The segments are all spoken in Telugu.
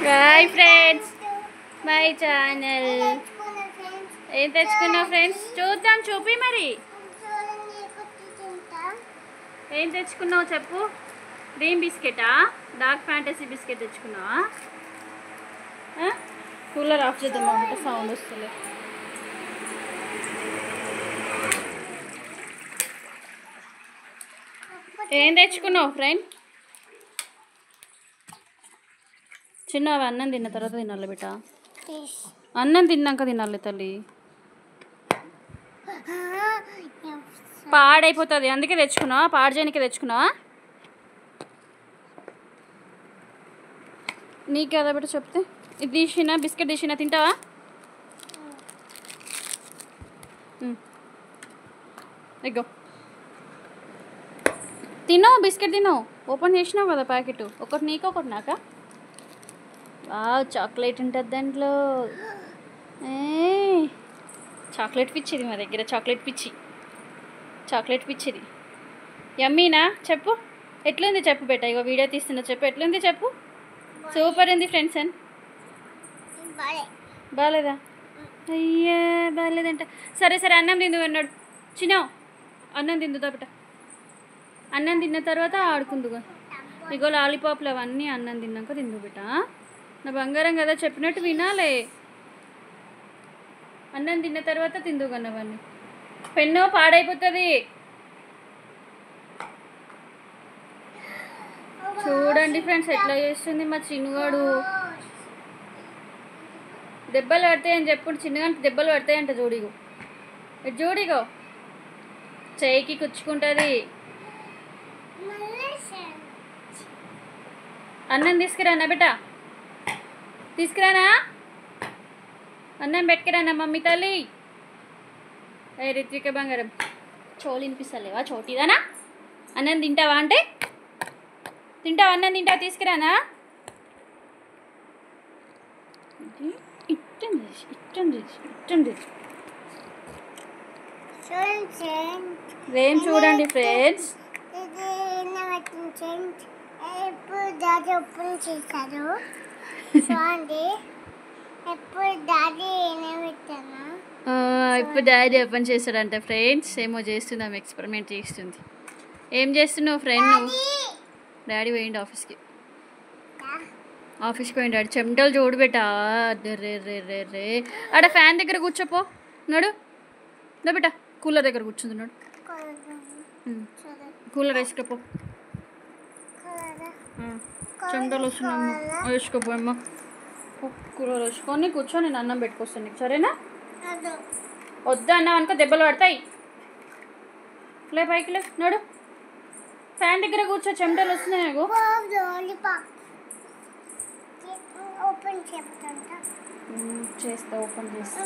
Hi friends, my channel. ఏం తెచ్చుకున్నావు ఫ్రెండ్స్? చూద్దాం, చూపి మరి. ఏం తెచ్చుకున్నావు చెప్పు. డ్రీమ్ బిస్కెటా? డార్క్ ఫ్యాంటసీ బిస్కెట్ తెచ్చుకున్నావా? కూలర్ ఆఫ్ చేద్దాం అంటే సౌండ్ వస్తుంది. ఏం తెచ్చుకున్నావు ఫ్రెండ్? చిన్నవి అన్నం తిన్న తర్వాత తినాలి బిడ్డ. అన్నం తిన్నాక తినాలి తల్లి, పాడైపోతుంది. అందుకే తెచ్చుకున్నావా? పాడు చేయడానికి తెచ్చుకున్నావా? నీకు కదా బిడ్డ చెప్తే. ఇది తీసిన బిస్కెట్ తీసిన తింటావా? ఇగో తిను, బిస్కెట్ తిను. ఓపెన్ చేసినావు కదా ప్యాకెట్. ఒకటి నీకు ఒకటి నాకా? చాక్లెట్ ఉంటుంది దాంట్లో. చాక్లెట్ పిచ్చిది మా దగ్గర. చాక్లెట్ పిచ్చిది. యమ్మీనా? చెప్పు ఎట్లుంది చెప్పు బెట్ట. ఇగో వీడియో తీస్తున్నా, చెప్పు ఎట్లుంది చెప్పు. సూపర్ ఉంది ఫ్రెండ్స్. అని బాగాలేదా? అయ్యా బాగాలేదంట. సరే సరే అన్నం తిందు అన్నాడు. చిన్న అన్నం తిందుదా బిడ్డ. అన్నం తిన్న తర్వాత ఆడుకుందుగా. ఇగో లాలీపాప్లు అవన్నీ అన్నం తిన్నాక తిందు బిడ్డ. నా బంగారం కదా, చెప్పినట్టు వినాలే. అన్నం తిన్న తర్వాత తిందుగన్నవన్నీ. పెన్ను పాడైపోతుంది. చూడండి ఫ్రెండ్స్ ఎట్లా చేస్తుంది మా చిన్నగాడు. దెబ్బలు పడతాయని చెప్పుడు. చిన్నగానికి దెబ్బలు పడతాయంట. జోడిగో జోడిగో చేయికి కుచ్చుకుంటుంది. అన్నం తీసుకురానా బిడ్డ? తీసుకురానా? అన్నం పెట్టుకురానా మమ్మీ తల్లి? ఏ రిత్విక బంగారం, చోలు వినిపిస్తలేవా? చోటిదానా? అన్నం తింటావా అంటే తింటావా? అన్నం తింటావా? తీసుకురానా? ఏం చూడండి ఫ్రెండ్స్. ఇప్పుడు డాడీ ఓపెన్ చేస్తాడంట ఫ్రెండ్స్. ఏమో చేస్తున్నాం, ఎక్స్పెరిమెంట్ చేస్తుంది. ఏం చేస్తున్నావు ఫ్రెండ్ నువ్వు? డాడీ పోయిండు ఆఫీస్కి పోయిండు. డాడీ చెమటలు చూడు బెట్టా. రే రే రే రే ఆడ ఫ్యాన్ దగ్గర కూర్చోపో. నడు నా బిడ్డ, కూలర్ దగ్గర కూర్చుంది. నడు కూలర్ వేసుకోపో. చెమటలు వస్తున్నాము, వేసుకోపో అమ్మ. కూలర్ వేసుకొని కూర్చో. నేను అన్నం పెట్టుకొస్తాను నీకు, సరేనా? వద్దా అన్నావు అనుకో దెబ్బలు పడతాయి. లే పైకి లే. నడు ఫ్యాన్ దగ్గర కూర్చో. చెమటలు వస్తున్నాయి నాకు. చేస్తా, ఓపెన్ చేస్తా.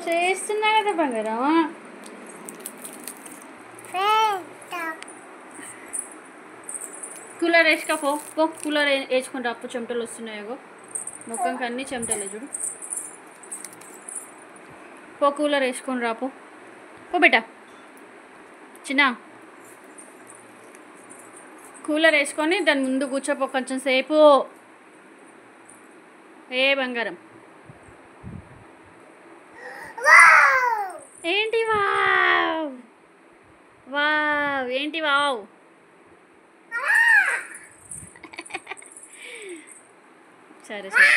చేస్తున్నా కదా బంగారం. కూలర్ వేసుకోపో. పో కూలర్ వేసుకొని రాపో. చెమటలు వస్తున్నాయో ముఖంకి అన్నీ చెమటలే చూడు. పో కూలర్ వేసుకొని రాపో. పో బిడ్డ. చిన్న కూలర్ వేసుకొని దాని ముందు కూర్చోపో కొంచెం సేపు. ఏ బంగారం ఏంటి? వావ్ వావ్ ఏంటి? వావ్ సరే సరే.